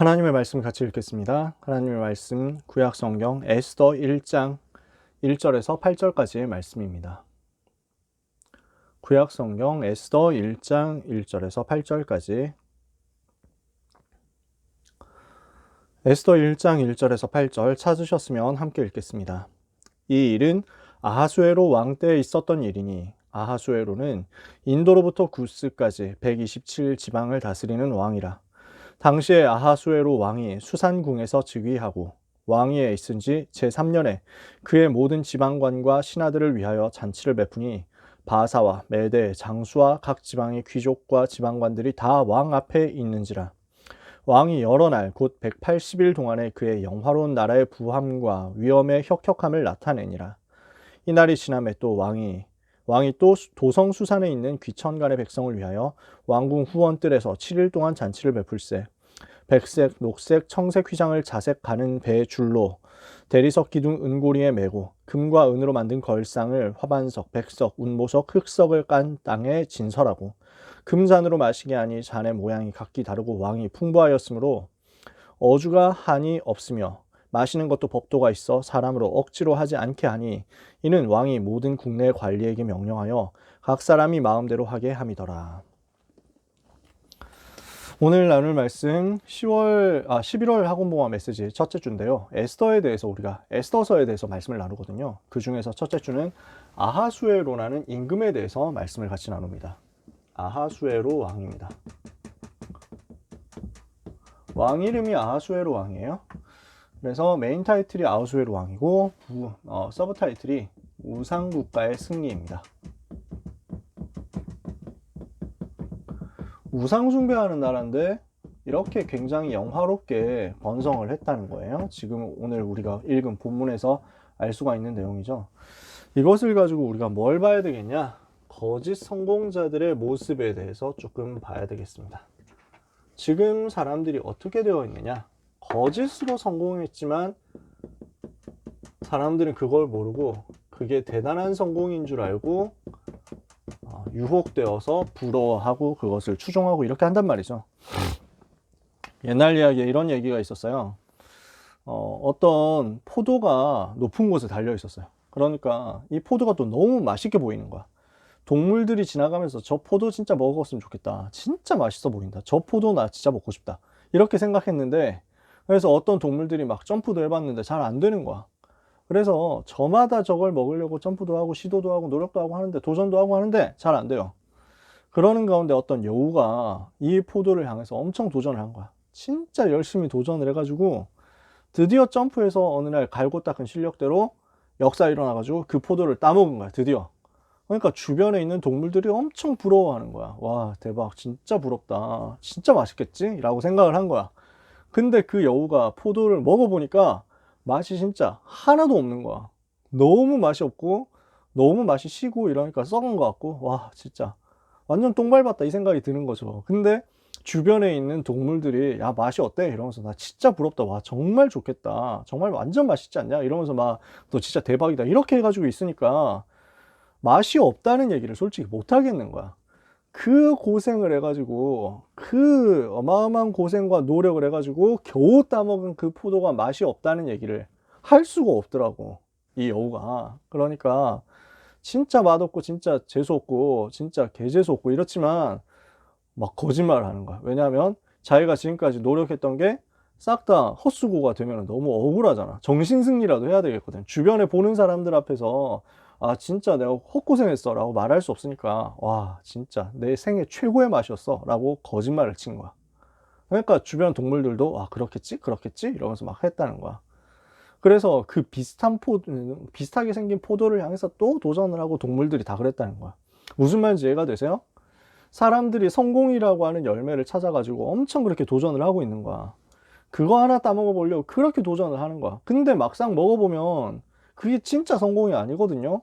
하나님의 말씀 같이 읽겠습니다. 하나님의 말씀 구약 성경 에스더 1장 1절에서 8절까지의 말씀입니다. 구약 성경 에스더 1장 1절에서 8절까지. 에스더 1장 1절에서 8절 찾으셨으면 함께 읽겠습니다. 이 일은 아하수에로 왕 때에 있었던 일이니 아하수에로는 인도로부터 구스까지 127 지방을 다스리는 왕이라. 당시에 아하수에로 왕이 수산궁에서 즉위하고 왕위에 있은 지 제3년에 그의 모든 지방관과 신하들을 위하여 잔치를 베푸니 바사와 메대, 장수와 각 지방의 귀족과 지방관들이 다 왕 앞에 있는지라. 왕이 여러 날 곧 180일 동안에 그의 영화로운 나라의 부함과 위엄의 혁혁함을 나타내니라. 이날이 지남에 또 왕이 또 도성 수산에 있는 귀천간의 백성을 위하여 왕궁 후원뜰에서 7일 동안 잔치를 베풀세. 백색, 녹색, 청색 휘장을 자색 가는 배의 줄로 대리석 기둥 은고리에 메고 금과 은으로 만든 걸상을 화반석, 백석, 운보석, 흑석을 깐 땅에 진설하고 금잔으로 마시게 하니 잔의 모양이 각기 다르고 왕이 풍부하였으므로 어주가 한이 없으며 마시는 것도 법도가 있어 사람으로 억지로 하지 않게 하니 이는 왕이 모든 국내 관리에게 명령하여 각 사람이 마음대로 하게 함이더라. 오늘 나눌 말씀 11월 학원봉화 메시지 첫째 주인데요. 에스더에 대해서 우리가 에스더서에 대해서 말씀을 나누거든요. 그 중에서 첫째 주는 아하수에로라는 임금에 대해서 말씀을 같이 나눕니다. 아하수에로 왕입니다. 왕 이름이 아하수에로 왕이에요. 그래서 메인 타이틀이 아하수에로 왕이고 서브 타이틀이 우상국가의 승리입니다. 우상 숭배하는 나라인데 이렇게 굉장히 영화롭게 번성을 했다는 거예요. 지금 오늘 우리가 읽은 본문에서 알 수가 있는 내용이죠. 이것을 가지고 우리가 뭘 봐야 되겠냐? 거짓 성공자들의 모습에 대해서 조금 봐야 되겠습니다. 지금 사람들이 어떻게 되어 있느냐? 거짓으로 성공했지만 사람들은 그걸 모르고 그게 대단한 성공인 줄 알고 유혹되어서 부러워하고 그것을 추종하고 이렇게 한단 말이죠. 옛날 이야기에 이런 얘기가 있었어요. 어떤 포도가 높은 곳에 달려 있었어요. 그러니까 이 포도가 또 너무 맛있게 보이는 거야. 동물들이 지나가면서 저 포도 진짜 먹었으면 좋겠다. 진짜 맛있어 보인다. 저 포도 나 진짜 먹고 싶다. 이렇게 생각했는데 그래서 어떤 동물들이 막 점프도 해봤는데 잘 안 되는 거야. 그래서 저마다 저걸 먹으려고 점프도 하고 시도도 하고 노력도 하고 하는데 도전도 하고 하는데 잘 안 돼요. 그러는 가운데 어떤 여우가 이 포도를 향해서 엄청 도전을 한 거야. 진짜 열심히 도전을 해가지고 드디어 점프해서 어느 날 갈고 닦은 실력대로 역사 일어나가지고 그 포도를 따먹은 거야, 드디어. 그러니까 주변에 있는 동물들이 엄청 부러워하는 거야. 와, 대박, 진짜 부럽다. 진짜 맛있겠지? 라고 생각을 한 거야. 근데 그 여우가 포도를 먹어보니까 맛이 진짜 하나도 없는 거야. 너무 맛이 없고 너무 맛이 시고 이러니까 썩은 것 같고 와 진짜 완전 똥 밟았다 이 생각이 드는 거죠. 근데 주변에 있는 동물들이 야 맛이 어때? 이러면서 나 진짜 부럽다. 와 정말 좋겠다. 정말 완전 맛있지 않냐? 이러면서 막 너 진짜 대박이다. 이렇게 해가지고 있으니까 맛이 없다는 얘기를 솔직히 못 하겠는 거야. 그 고생을 해가지고 그 어마어마한 고생과 노력을 해가지고 겨우 따먹은 그 포도가 맛이 없다는 얘기를 할 수가 없더라고 이 여우가. 그러니까 진짜 맛없고 진짜 재수없고 진짜 개재수없고 이렇지만 막 거짓말을 하는 거야. 왜냐하면 자기가 지금까지 노력했던 게 싹 다 헛수고가 되면 너무 억울하잖아. 정신승리라도 해야 되겠거든. 주변에 보는 사람들 앞에서 아 진짜 내가 헛고생했어 라고 말할 수 없으니까 와 진짜 내 생애 최고의 맛이었어 라고 거짓말을 친 거야. 그러니까 주변 동물들도 아 그렇겠지 그렇겠지 이러면서 막 했다는 거야. 그래서 그 비슷하게 생긴 포도를 향해서 또 도전을 하고 동물들이 다 그랬다는 거야. 무슨 말인지 이해가 되세요? 사람들이 성공이라고 하는 열매를 찾아가지고 엄청 그렇게 도전을 하고 있는 거야. 그거 하나 따먹어 보려고 그렇게 도전을 하는 거야. 근데 막상 먹어보면 그게 진짜 성공이 아니거든요.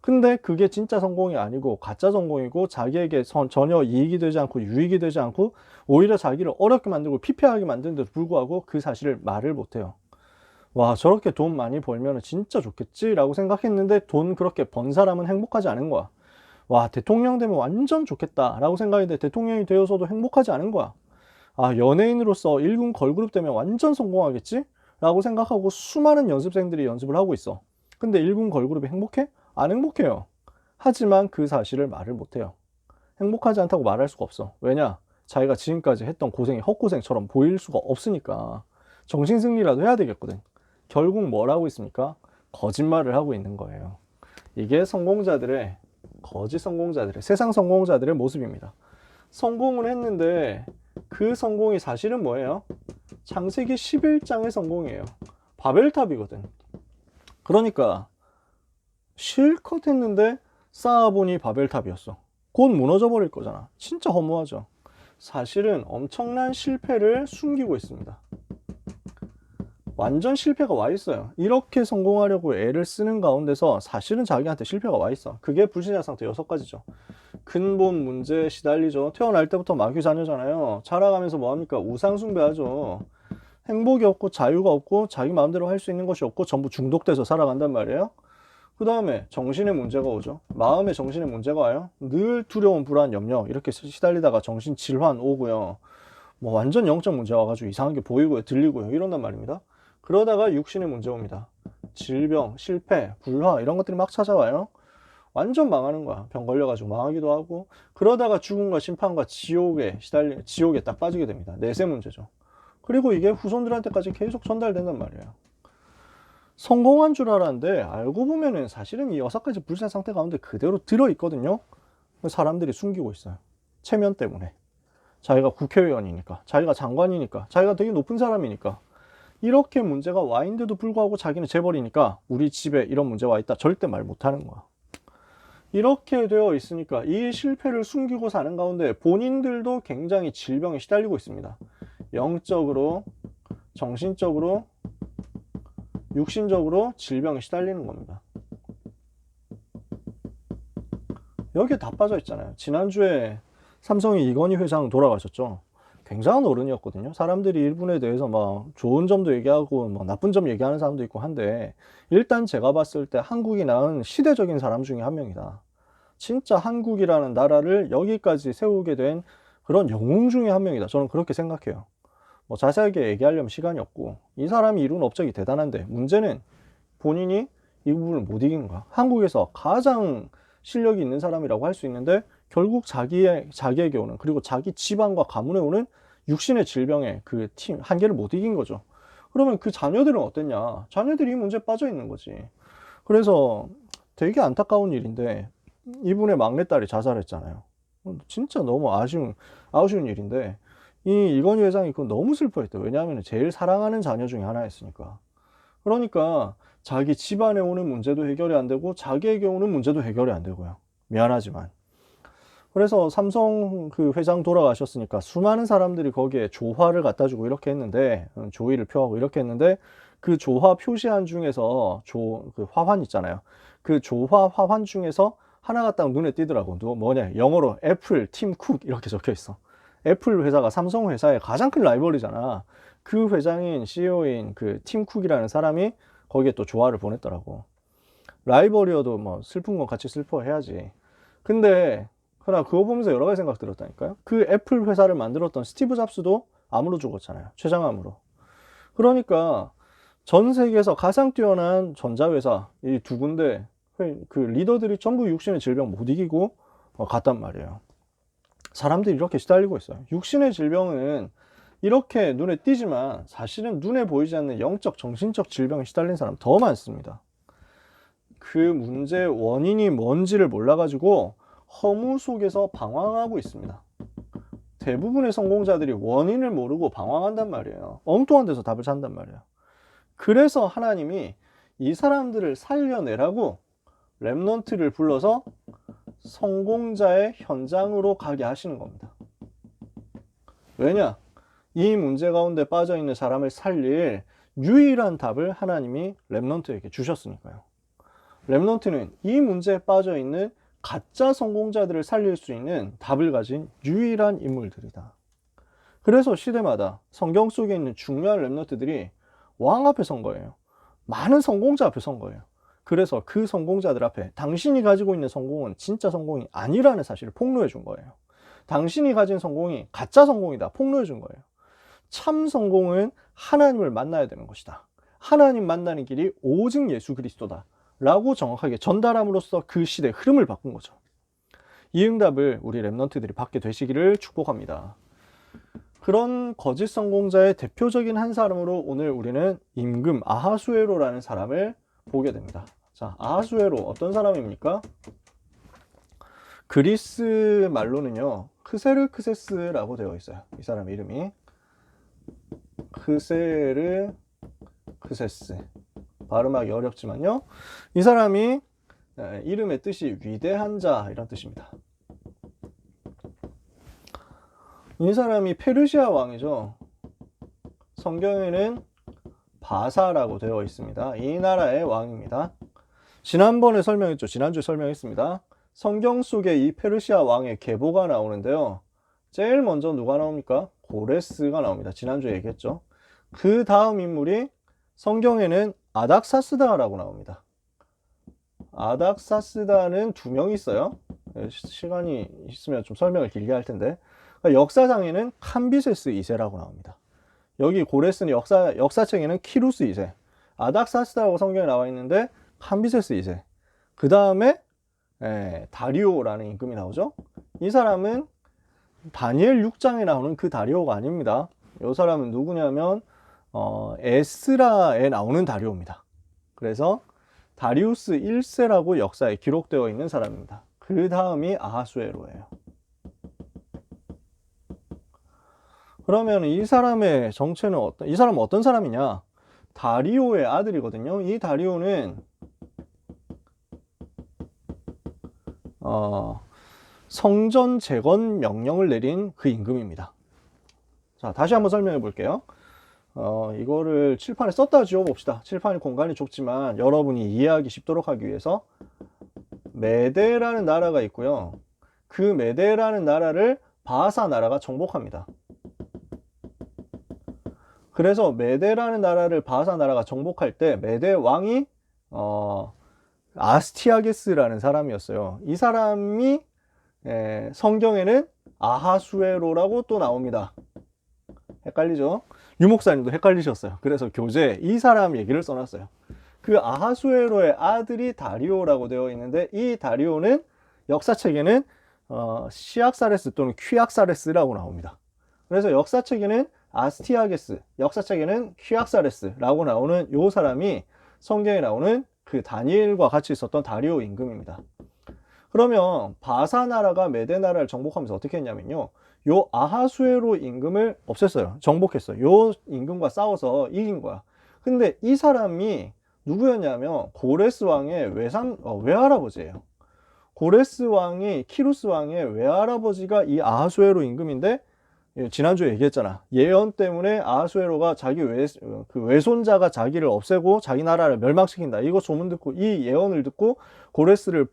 근데 그게 진짜 성공이 아니고 가짜 성공이고 자기에게 전혀 이익이 되지 않고 유익이 되지 않고 오히려 자기를 어렵게 만들고 피폐하게 만드는데도 불구하고 그 사실을 말을 못해요. 와 저렇게 돈 많이 벌면 진짜 좋겠지 라고 생각했는데 돈 그렇게 번 사람은 행복하지 않은 거야. 와 대통령 되면 완전 좋겠다 라고 생각했는데 대통령이 되어서도 행복하지 않은 거야. 아, 연예인으로서 1군 걸그룹 되면 완전 성공하겠지? 라고 생각하고 수많은 연습생들이 연습을 하고 있어. 근데 1군 걸그룹이 행복해? 안 행복해요. 하지만 그 사실을 말을 못해요. 행복하지 않다고 말할 수가 없어. 왜냐? 자기가 지금까지 했던 고생이 헛고생처럼 보일 수가 없으니까 정신승리라도 해야 되겠거든. 결국 뭘 하고 있습니까? 거짓말을 하고 있는 거예요. 이게 성공자들의, 거짓 성공자들의, 세상 성공자들의 모습입니다. 성공을 했는데 그 성공이 사실은 뭐예요? 창세기 11장의 성공이에요. 바벨탑이거든. 그러니까 실컷 했는데 쌓아보니 바벨탑이었어. 곧 무너져 버릴 거잖아. 진짜 허무하죠. 사실은 엄청난 실패를 숨기고 있습니다. 완전 실패가 와 있어요. 이렇게 성공하려고 애를 쓰는 가운데서 사실은 자기한테 실패가 와 있어. 그게 불신자 상태 6가지죠. 근본 문제에 시달리죠. 태어날 때부터 마귀 자녀잖아요. 자라가면서 뭐합니까? 우상숭배하죠. 행복이 없고 자유가 없고 자기 마음대로 할 수 있는 것이 없고 전부 중독돼서 살아간단 말이에요. 그 다음에 정신의 문제가 오죠. 마음에 정신의 문제가 와요. 늘 두려움, 불안, 염려 이렇게 시달리다가 정신 질환 오고요. 뭐 완전 영적 문제 와가지고 이상한 게 보이고요, 들리고요, 이런단 말입니다. 그러다가 육신의 문제 옵니다. 질병, 실패, 불화 이런 것들이 막 찾아와요. 완전 망하는 거야. 병 걸려가지고 망하기도 하고. 그러다가 죽음과 심판과 지옥에 딱 빠지게 됩니다. 내세 문제죠. 그리고 이게 후손들한테까지 계속 전달된단 말이에요. 성공한 줄 알았는데 알고 보면은 사실은 이 6가지 불신 상태 가운데 그대로 들어있거든요. 사람들이 숨기고 있어요. 체면 때문에. 자기가 국회의원이니까, 자기가 장관이니까, 자기가 되게 높은 사람이니까. 이렇게 문제가 와 있는데도 불구하고 자기는 재벌이니까 우리 집에 이런 문제 와 있다. 절대 말 못하는 거야. 이렇게 되어 있으니까 이 실패를 숨기고 사는 가운데 본인들도 굉장히 질병에 시달리고 있습니다. 영적으로, 정신적으로, 육신적으로 질병에 시달리는 겁니다. 여기에 다 빠져 있잖아요. 지난주에 삼성의 이건희 회장 돌아가셨죠. 굉장한 어른이었거든요. 사람들이 이분에 대해서 막 좋은 점도 얘기하고 뭐 나쁜 점 얘기하는 사람도 있고 한데, 일단 제가 봤을 때 한국이 낳은 시대적인 사람 중에 한 명이다. 진짜 한국이라는 나라를 여기까지 세우게 된 그런 영웅 중에 한 명이다. 저는 그렇게 생각해요. 뭐 자세하게 얘기하려면 시간이 없고, 이 사람이 이룬 업적이 대단한데 문제는 본인이 이 부분을 못 이긴 거야. 한국에서 가장 실력이 있는 사람이라고 할 수 있는데 결국 자기에게 오는, 그리고 자기 집안과 가문에 오는 육신의 질병의 그 한계를 못 이긴 거죠. 그러면 그 자녀들은 어땠냐? 자녀들이 이 문제에 빠져 있는 거지. 그래서 되게 안타까운 일인데 이분의 막내딸이 자살했잖아요. 진짜 너무 아쉬운 일인데 이건희 회장이 그거 너무 슬퍼했대요. 왜냐하면 제일 사랑하는 자녀 중에 하나였으니까. 그러니까 자기 집안에 오는 문제도 해결이 안 되고 자기에게 오는 문제도 해결이 안 되고요. 미안하지만. 그래서 삼성 그 회장 돌아가셨으니까 수많은 사람들이 거기에 조화를 갖다 주고 이렇게 했는데, 조의를 표하고 이렇게 했는데, 그 조화 표시한 중에서 그 화환 있잖아요. 그 조화 화환 중에서 하나가 딱 눈에 띄더라고. 뭐냐? 영어로 애플 팀 쿡 이렇게 적혀 있어. 애플 회사가 삼성 회사의 가장 큰 라이벌이잖아. 그 회장인 CEO인 그 팀 쿡이라는 사람이 거기에 또 조화를 보냈더라고. 라이벌이어도 뭐 슬픈 건 같이 슬퍼해야지. 근데 그러나 그거 보면서 여러 가지 생각 들었다니까요. 그 애플 회사를 만들었던 스티브 잡스도 암으로 죽었잖아요. 췌장암으로. 그러니까 전 세계에서 가장 뛰어난 전자회사 이 2군데 그 리더들이 전부 육신의 질병 못 이기고 갔단 말이에요. 사람들이 이렇게 시달리고 있어요. 육신의 질병은 이렇게 눈에 띄지만 사실은 눈에 보이지 않는 영적, 정신적 질병에 시달린 사람 더 많습니다. 그 문제의 원인이 뭔지를 몰라가지고 허무 속에서 방황하고 있습니다. 대부분의 성공자들이 원인을 모르고 방황한단 말이에요. 엉뚱한 데서 답을 찾는단 말이에요. 그래서 하나님이 이 사람들을 살려내라고 렘넌트를 불러서 성공자의 현장으로 가게 하시는 겁니다. 왜냐? 이 문제 가운데 빠져있는 사람을 살릴 유일한 답을 하나님이 렘넌트에게 주셨으니까요. 렘넌트는 이 문제에 빠져있는 가짜 성공자들을 살릴 수 있는 답을 가진 유일한 인물들이다. 그래서 시대마다 성경 속에 있는 중요한 렘넌트들이 왕 앞에 선 거예요. 많은 성공자 앞에 선 거예요. 그래서 그 성공자들 앞에 당신이 가지고 있는 성공은 진짜 성공이 아니라는 사실을 폭로해 준 거예요. 당신이 가진 성공이 가짜 성공이다. 폭로해 준 거예요. 참 성공은 하나님을 만나야 되는 것이다. 하나님 만나는 길이 오직 예수 그리스도다. 라고 정확하게 전달함으로써 그 시대의 흐름을 바꾼 거죠. 이 응답을 우리 랩넌트들이 받게 되시기를 축복합니다. 그런 거짓 성공자의 대표적인 한 사람으로 오늘 우리는 임금 아하수에로라는 사람을 보게 됩니다. 자, 아하수에로 어떤 사람입니까? 그리스 말로는요, 크세르크세스라고 되어 있어요. 이 사람 이름이 크세르크세스. 발음하기 어렵지만요. 이 사람이 이름의 뜻이 위대한 자 이런 뜻입니다. 이 사람이 페르시아 왕이죠. 성경에는 바사라고 되어 있습니다. 이 나라의 왕입니다. 지난번에 설명했죠. 지난주에 설명했습니다. 성경 속에 이 페르시아 왕의 계보가 나오는데요. 제일 먼저 누가 나옵니까? 고레스가 나옵니다. 지난주에 얘기했죠. 그 다음 인물이 성경에는 아닥사스다라고 나옵니다. 아닥사스다는 두 명 있어요. 시간이 있으면 좀 설명을 길게 할 텐데, 그러니까 역사상에는 캄비세스 2세라고 나옵니다. 여기 고레스는 역사책에는 키루스 2세, 아닥사스다라고 성경에 나와 있는데 캄비세스 2세. 그 다음에 다리오라는 임금이 나오죠. 이 사람은 다니엘 6장에 나오는 그 다리오가 아닙니다. 이 사람은 누구냐면 에스라에 나오는 다리오입니다. 그래서 다리우스 1세라고 역사에 기록되어 있는 사람입니다. 그 다음이 아하수에로예요. 그러면 이 사람의 정체는 이 사람은 어떤 사람이냐? 다리오의 아들이거든요. 이 다리오는 성전 재건 명령을 내린 그 임금입니다. 자, 다시 한번 설명해 볼게요. 이거를 칠판에 썼다 지워 봅시다. 칠판이 공간이 좁지만 여러분이 이해하기 쉽도록 하기 위해서 메데라는 나라가 있고요. 그 메데라는 나라를 바사 나라가 정복합니다. 그래서 메데라는 나라를 바사 나라가 정복할 때 메데 왕이 아스티아게스라는 사람이었어요. 이 사람이 성경에는 아하수에로라고 또 나옵니다. 헷갈리죠? 유목사님도 헷갈리셨어요. 그래서 교재에 이 사람 얘기를 써놨어요. 그 아하수에로의 아들이 다리오라고 되어 있는데, 이 다리오는 역사책에는 시악사레스 또는 퀴악사레스라고 나옵니다. 그래서 역사책에는 아스티아게스, 역사책에는 퀴악사레스라고 나오는 이 사람이 성경에 나오는 그 다니엘과 같이 있었던 다리오 임금입니다. 그러면 바사 나라가 메데 나라를 정복하면서 어떻게 했냐면요, 요 아하수에로 임금을 없앴어요. 정복했어요. 요 임금과 싸워서 이긴 거야. 근데 이 사람이 누구였냐면 고레스 왕의 외할아버지예요. 고레스 왕이 키루스 왕의 외할아버지가 이 아하수에로 임금인데, 지난주에 얘기했잖아. 예언 때문에 아하수에로가 자기 외손자가 자기를 없애고 자기 나라를 멸망시킨다. 이거 소문 듣고, 이 예언을 듣고 고레스를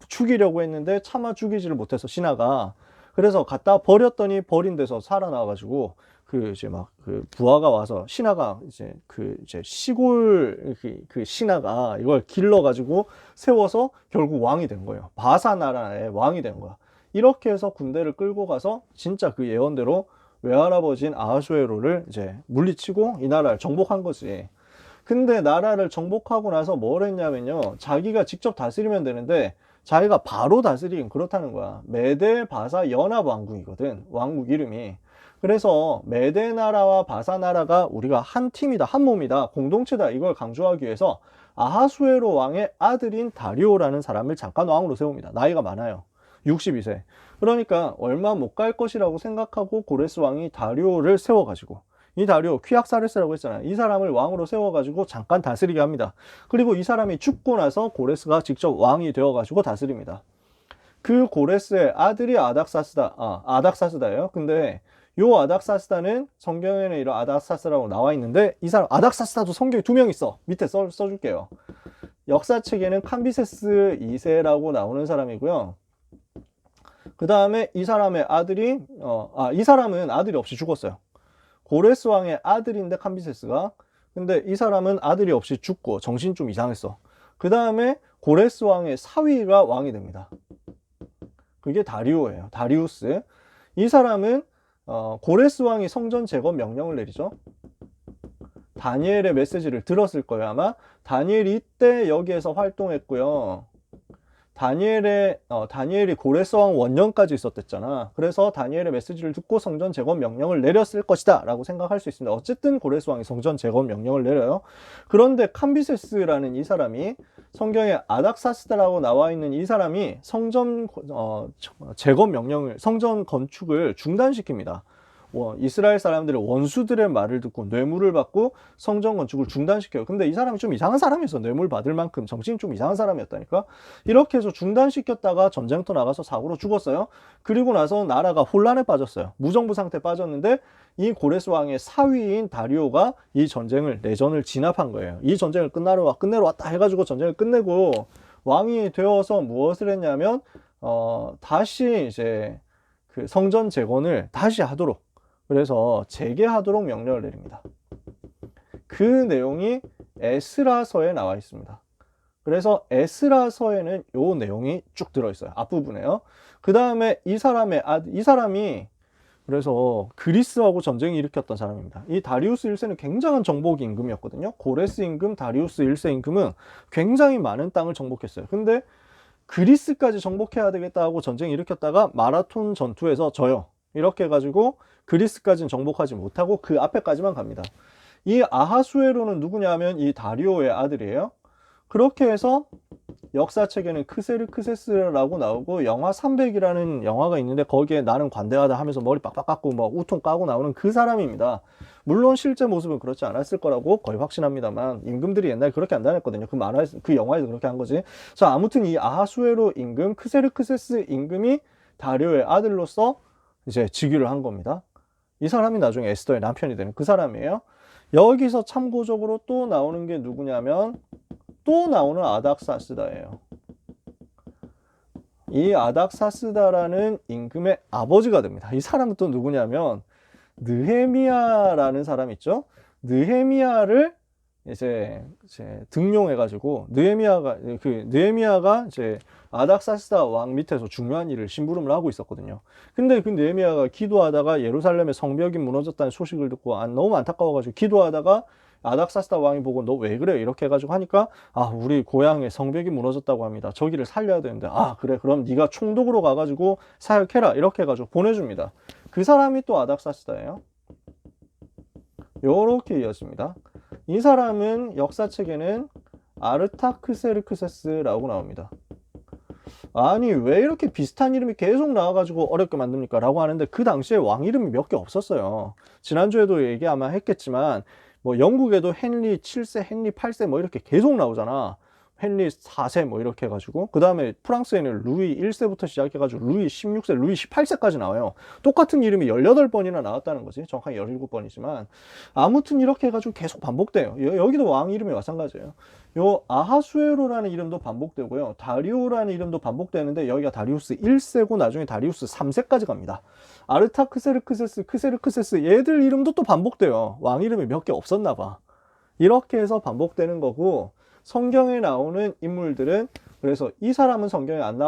죽이려고 했는데 차마 죽이지를 못해서 신하가, 그래서 갖다 버렸더니 버린 데서 살아나와가지고 그 부하가 와서, 신하가 시골 그 신하가 이걸 길러가지고 세워서 결국 왕이 된 거예요. 바사 나라의 왕이 된 거야. 이렇게 해서 군대를 끌고 가서 진짜 그 예언대로 외할아버지인 아하수에로를 물리치고 이 나라를 정복한 거지. 근데 나라를 정복하고 나서 뭘 했냐면요, 자기가 직접 다스리면 되는데 자기가 바로 다스리긴 그렇다는 거야. 메데 바사 연합 왕국이거든, 왕국 이름이. 그래서 메데 나라와 바사 나라가 우리가 한 팀이다, 한 몸이다, 공동체다, 이걸 강조하기 위해서 아하수에로 왕의 아들인 다리오라는 사람을 잠깐 왕으로 세웁니다. 나이가 많아요. 62세. 그러니까 얼마 못 갈 것이라고 생각하고 고레스 왕이 다리오를 세워가지고, 이 다리오 퀴악사레스라고 했잖아요. 이 사람을 왕으로 세워가지고 잠깐 다스리게 합니다. 그리고 이 사람이 죽고 나서 고레스가 직접 왕이 되어가지고 다스립니다. 그 고레스의 아들이 아닥사스다예요. 근데 요 아닥사스다는 성경에는 이런 아닥사스라고 나와 있는데, 이 사람 아닥사스다도 성경에 두 명 있어. 밑에 써줄게요. 역사책에는 캄비세스 2세라고 나오는 사람이고요. 그 다음에 이 사람의 아들이 이 사람은 아들이 없이 죽었어요. 고레스 왕의 아들인데, 캄비세스가. 근데 이 사람은 아들이 없이 죽고 정신 좀 이상했어. 그 다음에 고레스 왕의 사위가 왕이 됩니다. 그게 다리오예요. 다리우스. 이 사람은 고레스 왕이 성전 재건 명령을 내리죠. 다니엘의 메시지를 들었을 거예요, 아마. 다니엘이 이때 여기에서 활동했고요. 다니엘이 고레스 왕 원년까지 있었댔잖아. 그래서 다니엘의 메시지를 듣고 성전 재건 명령을 내렸을 것이다 라고 생각할 수 있습니다. 어쨌든 고레스 왕이 성전 재건 명령을 내려요. 그런데 캄비세스라는 이 사람이, 성경에 아닥사스다라고 나와 있는 이 사람이 성전 재건 명령을, 성전 건축을 중단시킵니다. 이스라엘 사람들의 원수들의 말을 듣고 뇌물을 받고 성전 건축을 중단시켜요. 근데 이 사람이 좀 이상한 사람이었어. 뇌물 받을 만큼 정신이 좀 이상한 사람이었다니까. 이렇게 해서 중단시켰다가 전쟁터 나가서 사고로 죽었어요. 그리고 나서 나라가 혼란에 빠졌어요. 무정부 상태에 빠졌는데 이 고레스 왕의 사위인 다리오가 이 전쟁을, 내전을 진압한 거예요. 이 전쟁을 끝내러 왔다 해가지고 전쟁을 끝내고 왕이 되어서 무엇을 했냐면 다시 이제 그 성전 재건을 다시 하도록, 그래서 재개하도록 명령을 내립니다. 그 내용이 에스라서에 나와 있습니다. 그래서 에스라서에는 요 내용이 쭉 들어있어요. 앞부분에요. 그 다음에 이 사람이 그래서 그리스하고 전쟁을 일으켰던 사람입니다. 이 다리우스 1세는 굉장한 정복 임금이었거든요. 고레스 임금, 다리우스 1세 임금은 굉장히 많은 땅을 정복했어요. 근데 그리스까지 정복해야 되겠다 하고 전쟁을 일으켰다가 마라톤 전투에서 져요. 이렇게 해가지고 그리스까지는 정복하지 못하고 그 앞에까지만 갑니다. 이 아하수에로는 누구냐 하면 이 다리오의 아들이에요. 그렇게 해서 역사책에는 크세르크세스라고 나오고, 영화 300이라는 영화가 있는데 거기에 나는 관대하다 하면서 머리 빡빡 깎고 막 우통 까고 나오는 그 사람입니다. 물론 실제 모습은 그렇지 않았을 거라고 거의 확신합니다만, 임금들이 옛날에 그렇게 안 다녔거든요. 그 영화에서 그렇게 한 거지. 자, 아무튼 이 아하수에로 임금, 크세르크세스 임금이 다리오의 아들로서 이제 즉위를 한 겁니다. 이 사람이 나중에 에스더의 남편이 되는 그 사람이에요. 여기서 참고적으로 또 나오는 게 누구냐면, 또 나오는 아닥사스다예요. 이 아닥사스다라는 임금의 아버지가 됩니다. 이 사람은 또 누구냐면 느헤미야라는 사람 있죠. 느헤미야를 이제 등용해가지고, 느헤미야가 이제 아닥사스다 왕 밑에서 중요한 일을 심부름을 하고 있었거든요. 근데 그 느헤미야가 기도하다가 예루살렘의 성벽이 무너졌다는 소식을 듣고 너무 안타까워가지고 기도하다가 아닥사스다 왕이 보고 너 왜 그래? 이렇게 해가지고 하니까, 우리 고향에 성벽이 무너졌다고 합니다. 저기를 살려야 되는데, 그래, 그럼 네가 총독으로 가가지고 사역해라. 이렇게 해가지고 보내줍니다. 그 사람이 또 아닥사스다예요. 요렇게 이어집니다. 이 사람은 역사책에는 아르타크세르크세스라고 나옵니다. 아니, 왜 이렇게 비슷한 이름이 계속 나와가지고 어렵게 만듭니까? 라고 하는데, 그 당시에 왕 이름이 몇 개 없었어요. 지난주에도 얘기 아마 했겠지만, 뭐 영국에도 헨리 7세, 헨리 8세 뭐 이렇게 계속 나오잖아. 헨리 4세 뭐 이렇게 해가지고, 그 다음에 프랑스에는 루이 1세부터 시작해가지고 루이 16세, 루이 18세까지 나와요. 똑같은 이름이 18번이나 나왔다는 거지. 정확하게 17번이지만 아무튼 이렇게 해가지고 계속 반복돼요. 여기도 왕 이름이 마찬가지예요. 요 아하수에로라는 이름도 반복되고요, 다리오라는 이름도 반복되는데 여기가 다리우스 1세고 나중에 다리우스 3세까지 갑니다. 아르타크세르크세스, 크세르크세스 얘들 이름도 또 반복돼요. 왕 이름이 몇 개 없었나 봐. 이렇게 해서 반복되는 거고, 성경에 나오는 인물들은, 그래서 이 사람은 성경에 안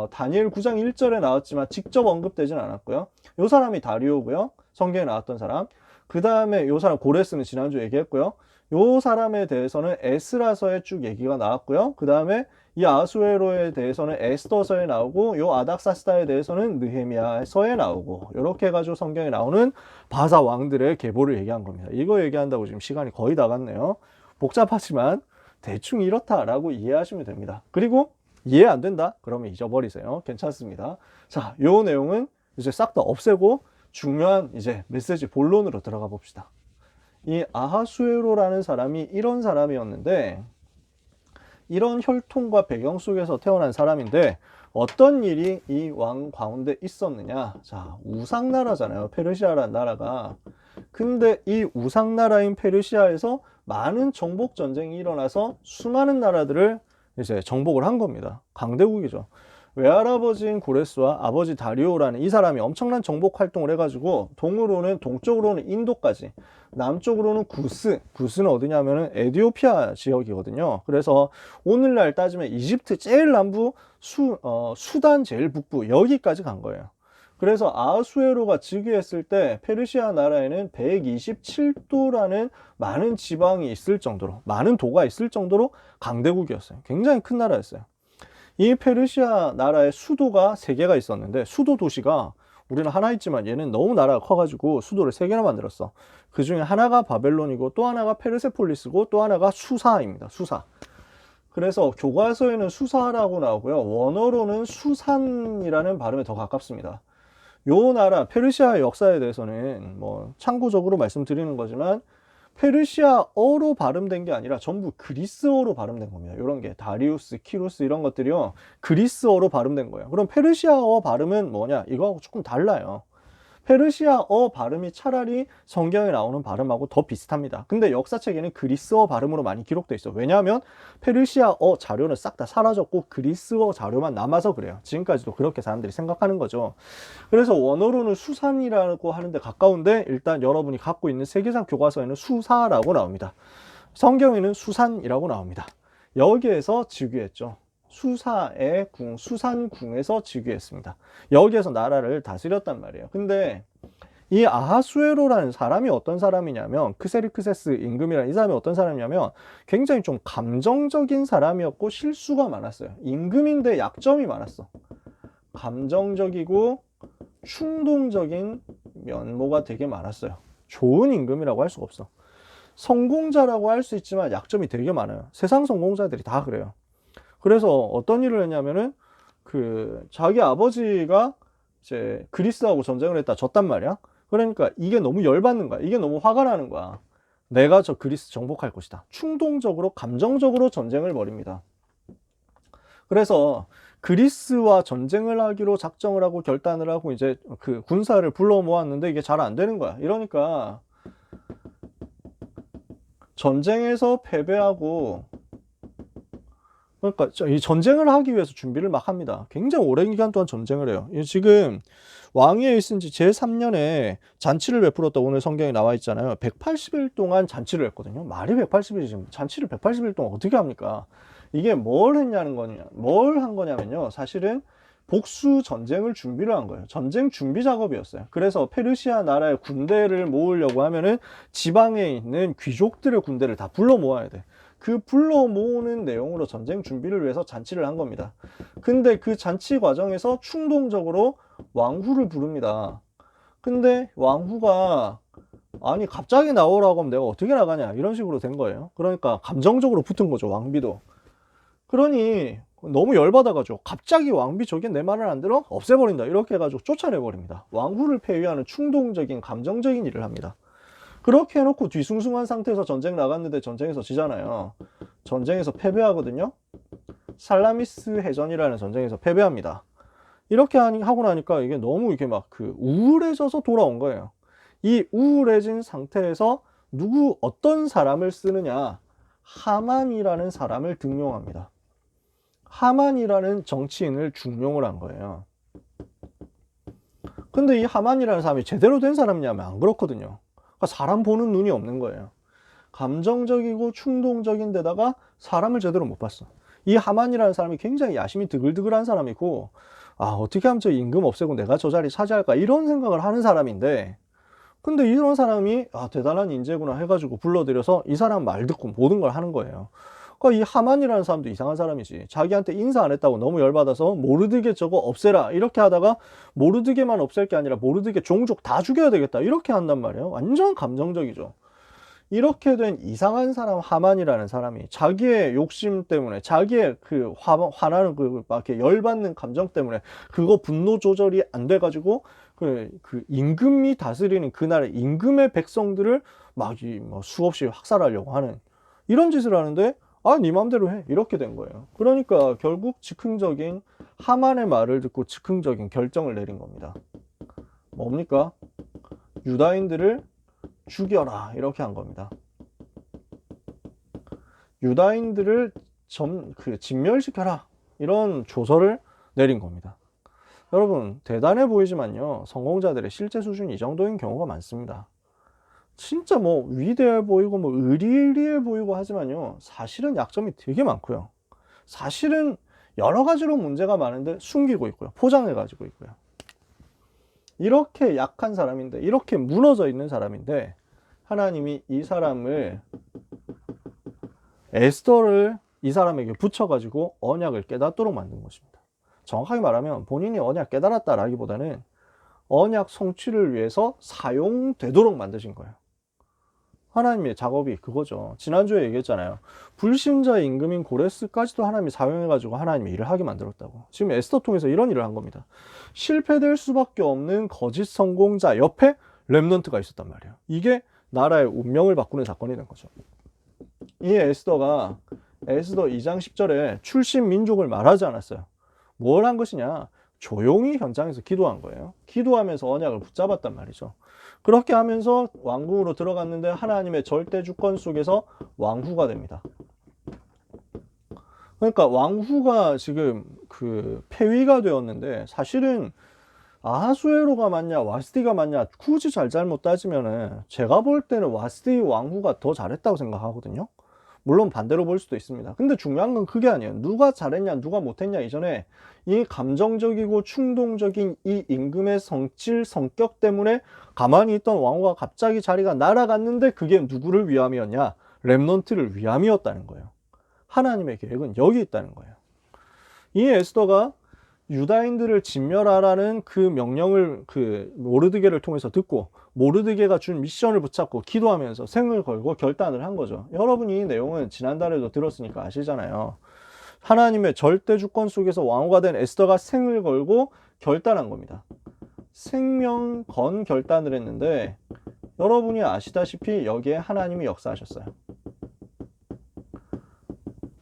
다니엘 9장 1절에 나왔지만 직접 언급되진 않았고요. 요 사람이 다리오고요, 성경에 나왔던 사람. 그 다음에 요 사람 고레스는 지난주 얘기했고요. 요 사람에 대해서는 에스라서에 쭉 얘기가 나왔고요. 그 다음에 이 아수에로에 대해서는 에스더서에 나오고, 요 아닥사스다에 대해서는 느헤미야서에 나오고, 이렇게 해가지고 성경에 나오는 바사 왕들의 계보를 얘기한 겁니다. 이거 얘기한다고 지금 시간이 거의 다 갔네요. 복잡하지만 대충 이렇다라고 이해하시면 됩니다. 그리고 이해 안 된다? 그러면 잊어버리세요. 괜찮습니다. 자, 요 내용은 이제 싹 다 없애고 중요한 이제 메시지 본론으로 들어가 봅시다. 이 아하수에로라는 사람이 이런 사람이었는데, 이런 혈통과 배경 속에서 태어난 사람인데 어떤 일이 이 왕 가운데 있었느냐. 자, 우상나라잖아요, 페르시아라는 나라가. 근데 이 우상나라인 페르시아에서 많은 정복 전쟁이 일어나서 수많은 나라들을 이제 정복을 한 겁니다. 강대국이죠. 외할아버지인 고레스와 아버지 다리오라는 이 사람이 엄청난 정복 활동을 해가지고 동쪽으로는 인도까지, 남쪽으로는 구스는 어디냐면은 에티오피아 지역이거든요. 그래서 오늘날 따지면 이집트 제일 남부, 수단 제일 북부 여기까지 간 거예요. 그래서 아하수에로가 즉위했을 때 페르시아 나라에는 127도라는 많은 지방이 있을 정도로, 많은 도가 있을 정도로 강대국이었어요. 굉장히 큰 나라였어요. 이 페르시아 나라의 수도가 3개가 있었는데, 수도 도시가 우리는 하나 있지만 얘는 너무 나라가 커가지고 수도를 3개나 만들었어. 그 중에 하나가 바벨론이고 또 하나가 페르세폴리스고 또 하나가 수사입니다. 수사. 그래서 교과서에는 수사라고 나오고요, 원어로는 수산이라는 발음에 더 가깝습니다. 요 나라 페르시아의 역사에 대해서는 뭐 참고적으로 말씀드리는 거지만, 페르시아어로 발음된 게 아니라 전부 그리스어로 발음된 겁니다. 이런 게 다리우스, 키루스 이런 것들이요, 그리스어로 발음된 거예요. 그럼 페르시아어 발음은 뭐냐? 이거하고 조금 달라요. 페르시아어 발음이 차라리 성경에 나오는 발음하고 더 비슷합니다. 근데 역사책에는 그리스어 발음으로 많이 기록돼 있어요. 왜냐하면 페르시아어 자료는 싹 다 사라졌고 그리스어 자료만 남아서 그래요. 지금까지도 그렇게 사람들이 생각하는 거죠. 그래서 원어로는 수산이라고 하는데 가까운데, 일단 여러분이 갖고 있는 세계사 교과서에는 수사라고 나옵니다. 성경에는 수산이라고 나옵니다. 여기에서 즉위했죠. 수사의 궁, 수산궁에서 즉위했습니다. 여기에서 나라를 다스렸단 말이에요. 근데 이 아하수에로라는 사람이 어떤 사람이냐면, 크세르크세스 임금이라는 이 사람이 어떤 사람이냐면 굉장히 좀 감정적인 사람이었고 실수가 많았어요. 임금인데 약점이 많았어. 감정적이고 충동적인 면모가 되게 많았어요. 좋은 임금이라고 할 수가 없어. 성공자라고 할 수 있지만 약점이 되게 많아요. 세상 성공자들이 다 그래요. 그래서 어떤 일을 했냐면은, 자기 아버지가 이제 그리스하고 전쟁을 했다 졌단 말이야. 그러니까 이게 너무 열받는 거야. 이게 너무 화가 나는 거야. 내가 저 그리스 정복할 것이다. 충동적으로, 감정적으로 전쟁을 벌입니다. 그래서 그리스와 전쟁을 하기로 작정을 하고 결단을 하고 이제 그 군사를 불러 모았는데 이게 잘 안 되는 거야. 이러니까 전쟁에서 패배하고, 그러니까 이 전쟁을 하기 위해서 준비를 막 합니다. 굉장히 오랜 기간 동안 전쟁을 해요. 지금 왕위에 있은 지 제3년에 잔치를 베풀었다 오늘 성경에 나와 있잖아요. 180일 동안 잔치를 했거든요. 말이 180일이지 잔치를 180일 동안 어떻게 합니까? 이게 뭘 했냐는 거냐, 뭘 한 거냐면요, 사실은 복수 전쟁을 준비를 한 거예요. 전쟁 준비 작업이었어요. 그래서 페르시아 나라의 군대를 모으려고 하면은 지방에 있는 귀족들의 군대를 다 불러 모아야 돼. 그 불러 모으는 내용으로 전쟁 준비를 위해서 잔치를 한 겁니다. 근데 그 잔치 과정에서 충동적으로 왕후를 부릅니다. 근데 왕후가, 아니 갑자기 나오라고 하면 내가 어떻게 나가냐, 이런 식으로 된 거예요. 그러니까 감정적으로 붙은 거죠, 왕비도. 그러니 너무 열받아가지고 갑자기 왕비 저게 내 말을 안 들어? 없애버린다, 이렇게 해가지고 쫓아내버립니다. 왕후를 폐위하는 충동적인 감정적인 일을 합니다. 그렇게 해놓고 뒤숭숭한 상태에서 전쟁 나갔는데 전쟁에서 지잖아요. 전쟁에서 패배하거든요. 살라미스 해전이라는 전쟁에서 패배합니다. 이렇게 하고 나니까 이게 너무 이렇게 막 우울해져서 돌아온 거예요. 이 우울해진 상태에서 어떤 사람을 쓰느냐, 하만이라는 사람을 등용합니다. 하만이라는 정치인을 중용을 한 거예요. 근데 이 하만이라는 사람이 제대로 된 사람이냐면 안 그렇거든요. 그러니까 사람 보는 눈이 없는 거예요. 감정적이고 충동적인 데다가 사람을 제대로 못 봤어. 이 하만이라는 사람이 굉장히 야심이 드글드글한 사람이고, 어떻게 하면 저 임금 없애고 내가 저 자리 차지할까, 이런 생각을 하는 사람인데, 근데 이런 사람이 대단한 인재구나 해가지고 불러들여서 이 사람 말 듣고 모든 걸 하는 거예요. 그러니까 이 하만이라는 사람도 이상한 사람이지. 자기한테 인사 안 했다고 너무 열받아서 모르드게 저거 없애라 이렇게 하다가, 모르드게만 없앨 게 아니라 모르드게 종족 다 죽여야 되겠다 이렇게 한단 말이에요. 완전 감정적이죠. 이렇게 된 이상한 사람 하만이라는 사람이 자기의 욕심 때문에, 자기의 화나는 막 이렇게 열받는 감정 때문에 그거 분노 조절이 안 돼가지고 그 임금이 다스리는 그날의 임금의 백성들을 막 수없이 학살하려고 하는, 이런 짓을 하는데, 네 맘대로 해, 이렇게 된 거예요. 그러니까 결국 즉흥적인, 하만의 말을 듣고 즉흥적인 결정을 내린 겁니다. 뭡니까? 유다인들을 죽여라, 이렇게 한 겁니다. 유다인들을 진멸시켜라, 이런 조서를 내린 겁니다. 여러분, 대단해 보이지만요, 성공자들의 실제 수준이 이 정도인 경우가 많습니다. 진짜 뭐 위대해 보이고 뭐 의리의리해 보이고 하지만요, 사실은 약점이 되게 많고요. 사실은 여러 가지로 문제가 많은데 숨기고 있고요. 포장해 가지고 있고요. 이렇게 약한 사람인데, 이렇게 무너져 있는 사람인데, 하나님이 이 사람을, 에스더를 이 사람에게 붙여가지고 언약을 깨닫도록 만든 것입니다. 정확하게 말하면 본인이 언약 깨달았다라기보다는 언약 성취를 위해서 사용되도록 만드신 거예요. 하나님의 작업이 그거죠. 지난주에 얘기했잖아요. 불신자 임금인 고레스까지도 하나님이 사용해가지고 하나님이 일을 하게 만들었다고. 지금 에스더 통해서 이런 일을 한 겁니다. 실패될 수밖에 없는 거짓 성공자 옆에 렘넌트가 있었단 말이에요. 이게 나라의 운명을 바꾸는 사건이 된 거죠. 이 에스더가 에스더 2장 10절에 출신 민족을 말하지 않았어요. 뭘 한 것이냐? 조용히 현장에서 기도한 거예요. 기도하면서 언약을 붙잡았단 말이죠. 그렇게 하면서 왕궁으로 들어갔는데 하나님의 절대 주권 속에서 왕후가 됩니다. 그러니까 왕후가 지금 그 폐위가 되었는데, 사실은 아하수에로가 맞냐 와스디가 맞냐 굳이 잘잘못 따지면은 제가 볼 때는 와스디 왕후가 더 잘했다고 생각하거든요. 물론 반대로 볼 수도 있습니다. 근데 중요한 건 그게 아니에요. 누가 잘했냐 누가 못했냐 이전에 이 감정적이고 충동적인 이 임금의 성질 성격 때문에 가만히 있던 왕후가 갑자기 자리가 날아갔는데, 그게 누구를 위함이었냐? 렘넌트를 위함이었다는 거예요. 하나님의 계획은 여기 있다는 거예요. 이 에스더가 유다인들을 진멸하라는 그 명령을 그 모르드게를 통해서 듣고, 모르드게가 준 미션을 붙잡고 기도하면서 생을 걸고 결단을 한 거죠. 여러분이 이 내용은 지난달에도 들었으니까 아시잖아요. 하나님의 절대 주권 속에서 왕후가 된 에스더가 생을 걸고 결단한 겁니다. 생명 건 결단을 했는데, 여러분이 아시다시피 여기에 하나님이 역사하셨어요.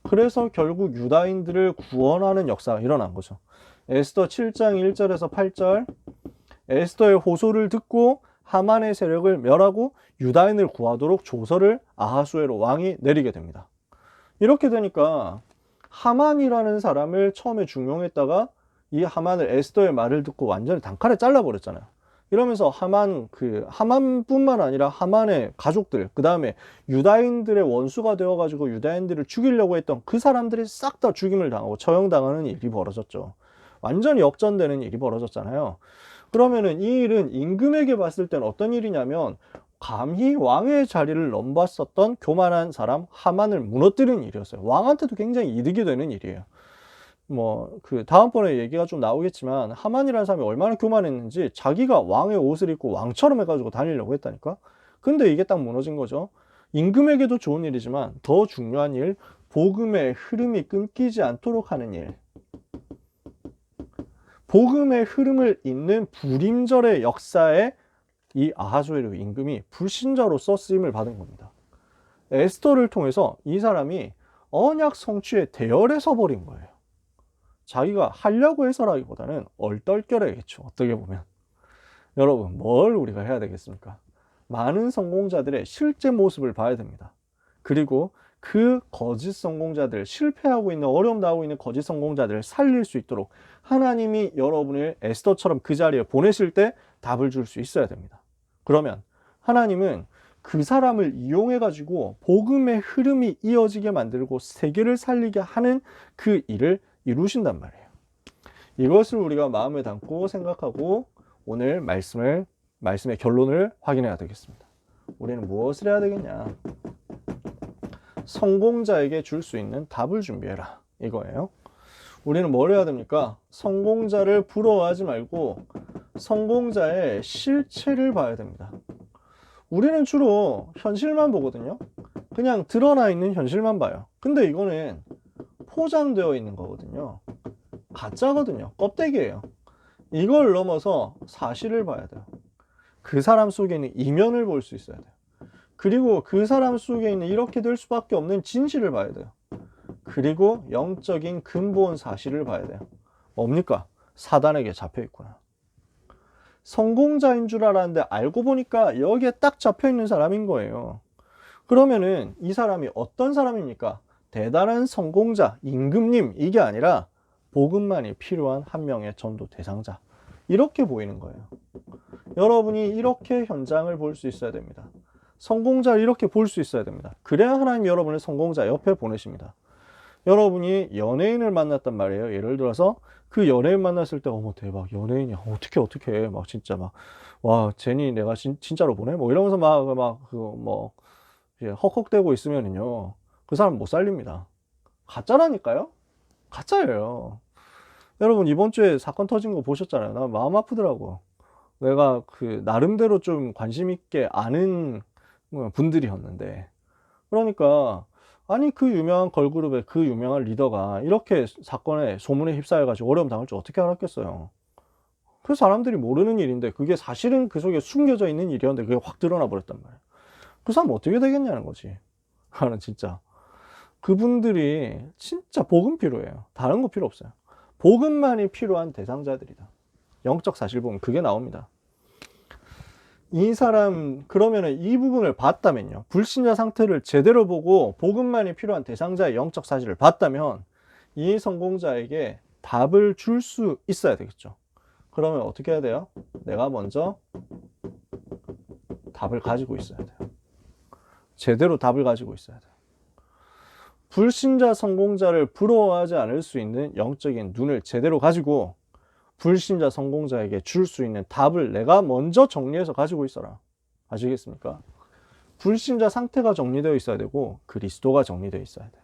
그래서 결국 유다인들을 구원하는 역사가 일어난 거죠. 에스더 7장 1절에서 8절, 에스더의 호소를 듣고 하만의 세력을 멸하고 유다인을 구하도록 조서를 아하수에로 왕이 내리게 됩니다. 이렇게 되니까 하만이라는 사람을 처음에 중용했다가 이 하만을 에스더의 말을 듣고 완전히 단칼에 잘라버렸잖아요. 이러면서 하만뿐만 아니라 하만의 가족들, 그 다음에 유다인들의 원수가 되어가지고 유다인들을 죽이려고 했던 그 사람들이 싹 다 죽임을 당하고 처형당하는 일이 벌어졌죠. 완전히 역전되는 일이 벌어졌잖아요. 그러면은 이 일은 임금에게 봤을 땐 어떤 일이냐면, 감히 왕의 자리를 넘봤었던 교만한 사람 하만을 무너뜨리는 일이었어요. 왕한테도 굉장히 이득이 되는 일이에요. 뭐 그 다음번에 얘기가 좀 나오겠지만, 하만이라는 사람이 얼마나 교만했는지 자기가 왕의 옷을 입고 왕처럼 해가지고 다니려고 했다니까. 근데 이게 딱 무너진 거죠. 임금에게도 좋은 일이지만 더 중요한 일, 복음의 흐름이 끊기지 않도록 하는 일, 복음의 흐름을 잇는 불임절의 역사에 이 아하수에로 임금이 불신자로서 쓰임을 받은 겁니다. 에스더를 통해서 이 사람이 언약 성취에 대열에 서버린 거예요. 자기가 하려고 해서라기보다는 얼떨결에겠죠. 어떻게 보면. 여러분, 뭘 우리가 해야 되겠습니까? 많은 성공자들의 실제 모습을 봐야 됩니다. 그리고 그 거짓 성공자들, 실패하고 있는, 어려움 당하고 있는 거짓 성공자들을 살릴 수 있도록 하나님이 여러분을 에스더처럼 그 자리에 보내실 때 답을 줄 수 있어야 됩니다. 그러면 하나님은 그 사람을 이용해 가지고 복음의 흐름이 이어지게 만들고 세계를 살리게 하는 그 일을 이루신단 말이에요. 이것을 우리가 마음에 담고 생각하고 오늘 말씀의 결론을 확인해야 되겠습니다. 우리는 무엇을 해야 되겠냐? 성공자에게 줄 수 있는 답을 준비해라, 이거예요. 우리는 뭘 해야 됩니까? 성공자를 부러워하지 말고 성공자의 실체를 봐야 됩니다. 우리는 주로 현실만 보거든요. 그냥 드러나 있는 현실만 봐요. 근데 이거는 포장되어 있는 거거든요. 가짜거든요. 껍데기예요. 이걸 넘어서 사실을 봐야 돼요. 그 사람 속에 있는 이면을 볼 수 있어야 돼요. 그리고 그 사람 속에 있는 이렇게 될 수밖에 없는 진실을 봐야 돼요. 그리고 영적인 근본 사실을 봐야 돼요. 뭡니까? 사단에게 잡혀 있구나. 성공자인 줄 알았는데 알고 보니까 여기에 딱 잡혀 있는 사람인 거예요. 그러면은 이 사람이 어떤 사람입니까? 대단한 성공자, 임금님, 이게 아니라 복음만이 필요한 한 명의 전도 대상자, 이렇게 보이는 거예요. 여러분이 이렇게 현장을 볼 수 있어야 됩니다. 성공자를 이렇게 볼 수 있어야 됩니다. 그래야 하나님 여러분을 성공자 옆에 보내십니다. 여러분이 연예인을 만났단 말이에요. 예를 들어서 그 연예인 만났을 때 어머 대박 연예인이야 어떻게 막 진짜 막 와 제니 내가 진짜로 보내 뭐 이러면서 막 그거 뭐 헉헉대고 있으면은요 그 사람 못 살립니다. 가짜라니까요. 가짜예요. 여러분 이번 주에 사건 터진 거 보셨잖아요. 나 마음 아프더라고. 내가 그 나름대로 좀 관심 있게 아는 분들이었는데, 그러니까 아니 그 유명한 걸그룹의 그 유명한 리더가 이렇게 사건에 소문에 휩싸여 가지고 어려움 당할 줄 어떻게 알았겠어요. 그 사람들이 모르는 일인데 그게 사실은 그 속에 숨겨져 있는 일이었는데 그게 확 드러나 버렸단 말이에요. 그 사람 어떻게 되겠냐는 거지. 나는 진짜 그분들이 진짜 복음 필요해요. 다른 거 필요 없어요. 복음만이 필요한 대상자들이다. 영적 사실 보면 그게 나옵니다. 이 사람 그러면은 이 부분을 봤다면요, 불신자 상태를 제대로 보고 복음만이 필요한 대상자의 영적 사실을 봤다면 이 성공자에게 답을 줄 수 있어야 되겠죠. 그러면 어떻게 해야 돼요? 내가 먼저 답을 가지고 있어야 돼요. 제대로 답을 가지고 있어야 돼요. 불신자 성공자를 부러워하지 않을 수 있는 영적인 눈을 제대로 가지고 불신자 성공자에게 줄 수 있는 답을 내가 먼저 정리해서 가지고 있어라. 아시겠습니까? 불신자 상태가 정리되어 있어야 되고 그리스도가 정리되어 있어야 돼요.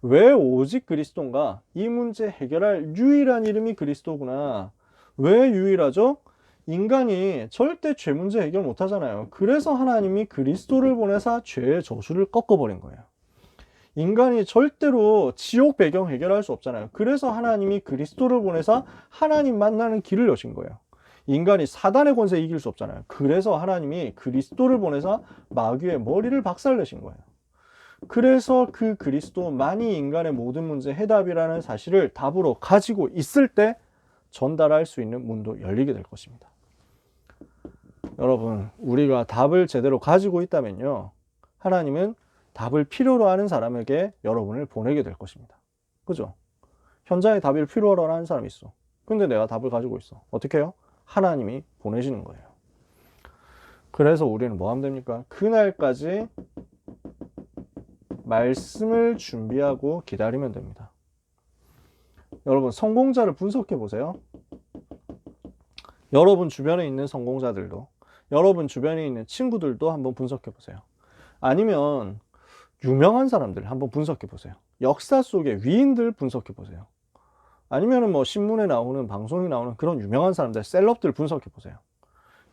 왜 오직 그리스도인가? 이 문제 해결할 유일한 이름이 그리스도구나. 왜 유일하죠? 인간이 절대 죄 문제 해결 못 하잖아요. 그래서 하나님이 그리스도를 보내사 죄의 저주를 꺾어버린 거예요. 인간이 절대로 지옥 배경 해결할 수 없잖아요. 그래서 하나님이 그리스도를 보내사 하나님 만나는 길을 여신 거예요. 인간이 사단의 권세 이길 수 없잖아요. 그래서 하나님이 그리스도를 보내사 마귀의 머리를 박살내신 거예요. 그래서 그 그리스도만이 인간의 모든 문제 해답이라는 사실을 답으로 가지고 있을 때 전달할 수 있는 문도 열리게 될 것입니다. 여러분, 우리가 답을 제대로 가지고 있다면요, 하나님은 답을 필요로 하는 사람에게 여러분을 보내게 될 것입니다. 그죠? 현장에 답을 필요로 하는 사람이 있어. 근데 내가 답을 가지고 있어. 어떻게 해요? 하나님이 보내시는 거예요. 그래서 우리는 뭐 하면 됩니까? 그날까지 말씀을 준비하고 기다리면 됩니다. 여러분, 성공자를 분석해 보세요. 여러분 주변에 있는 성공자들도, 여러분 주변에 있는 친구들도 한번 분석해 보세요. 아니면 유명한 사람들 한번 분석해 보세요. 역사 속의 위인들 분석해 보세요. 아니면은 뭐 신문에 나오는, 방송에 나오는 그런 유명한 사람들, 셀럽들 분석해 보세요.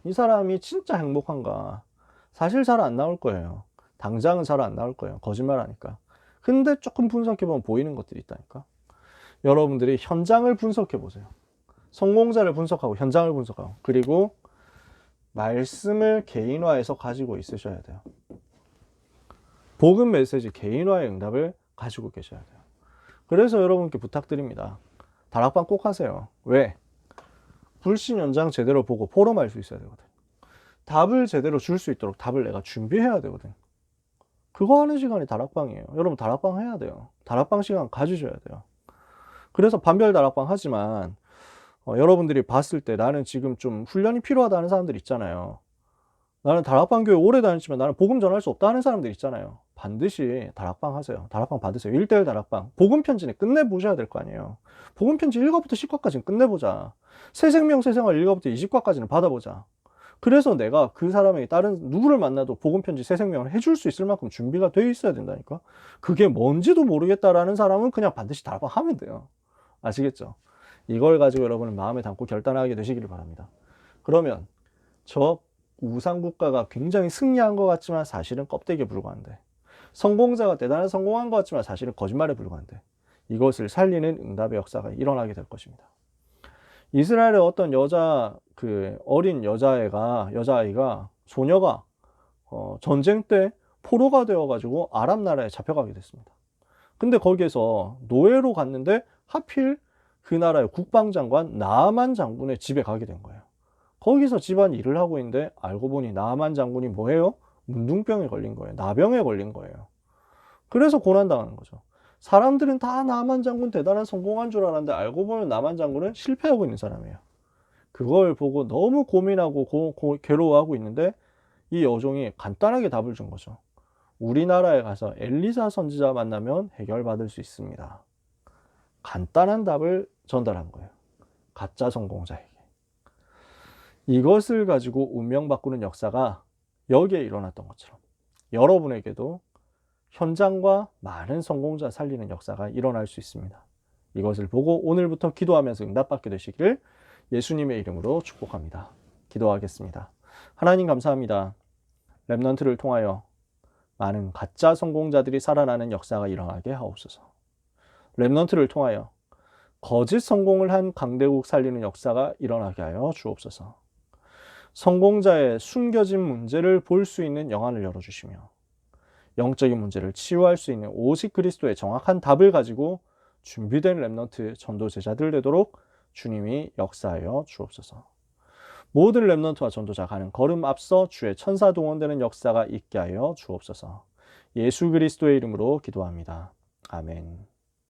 이 사람이 진짜 행복한가? 사실 잘 안 나올 거예요. 당장은 잘 안 나올 거예요. 거짓말 하니까. 근데 조금 분석해 보면 보이는 것들이 있다니까. 여러분들이 현장을 분석해 보세요. 성공자를 분석하고 현장을 분석하고, 그리고 말씀을 개인화해서 가지고 있으셔야 돼요. 복음 메시지 개인화의 응답을 가지고 계셔야 돼요. 그래서 여러분께 부탁드립니다. 다락방 꼭 하세요. 왜? 불신 현장 제대로 보고 포럼할 수 있어야 되거든. 답을 제대로 줄 수 있도록 답을 내가 준비해야 되거든. 그거 하는 시간이 다락방이에요. 여러분 다락방 해야 돼요. 다락방 시간 가지셔야 돼요. 그래서 반별 다락방 하지만 여러분들이 봤을 때 나는 지금 좀 훈련이 필요하다는 사람들 있잖아요. 나는 다락방 교회 오래 다녔지만 나는 복음 전할 수 없다 하는 사람들 있잖아요. 반드시 다락방 하세요. 다락방 받으세요. 1대1 다락방. 복음 편지는 끝내보셔야 될 거 아니에요. 복음 편지 1과부터 10과까지는 끝내보자. 새 생명 새 생활 1과부터 20과까지는 받아보자. 그래서 내가 그 사람에게 다른 누구를 만나도 복음 편지 새 생명을 해줄 수 있을 만큼 준비가 되어 있어야 된다니까. 그게 뭔지도 모르겠다라는 사람은 그냥 반드시 다락방 하면 돼요. 아시겠죠? 이걸 가지고 여러분은 마음에 담고 결단하게 되시기를 바랍니다. 그러면 저 우상국가가 굉장히 승리한 것 같지만 사실은 껍데기에 불과한데, 성공자가 대단한 성공한 것 같지만 사실은 거짓말에 불과한데, 이것을 살리는 응답의 역사가 일어나게 될 것입니다. 이스라엘의 어떤 어린 여자아이가, 소녀가 전쟁 때 포로가 되어가지고 아랍 나라에 잡혀가게 됐습니다. 근데 거기에서 노예로 갔는데 하필 그 나라의 국방장관 나아만 장군의 집에 가게 된 거예요. 거기서 집안 일을 하고 있는데 알고 보니 나아만 장군이 뭐예요? 문둥병에 걸린 거예요. 나병에 걸린 거예요. 그래서 고난당하는 거죠. 사람들은 다 나만 장군 대단한 성공한 줄 알았는데 알고 보면 나만 장군은 실패하고 있는 사람이에요. 그걸 보고 너무 고민하고 괴로워하고 있는데 이 여종이 간단하게 답을 준 거죠. 우리나라에 가서 엘리사 선지자 만나면 해결받을 수 있습니다. 간단한 답을 전달한 거예요. 가짜 성공자에게. 이것을 가지고 운명 바꾸는 역사가 여기에 일어났던 것처럼 여러분에게도 현장과 많은 성공자 살리는 역사가 일어날 수 있습니다. 이것을 보고 오늘부터 기도하면서 응답받게 되시기를 예수님의 이름으로 축복합니다. 기도하겠습니다. 하나님 감사합니다. 렘넌트를 통하여 많은 가짜 성공자들이 살아나는 역사가 일어나게 하옵소서. 렘넌트를 통하여 거짓 성공을 한 강대국 살리는 역사가 일어나게 하여 주옵소서. 성공자의 숨겨진 문제를 볼 수 있는 영안을 열어주시며 영적인 문제를 치유할 수 있는 오직 그리스도의 정확한 답을 가지고 준비된 렘넌트 전도 제자들 되도록 주님이 역사하여 주옵소서. 모든 렘넌트와 전도자 가는 걸음 앞서 주의 천사 동원되는 역사가 있게 하여 주옵소서. 예수 그리스도의 이름으로 기도합니다. 아멘.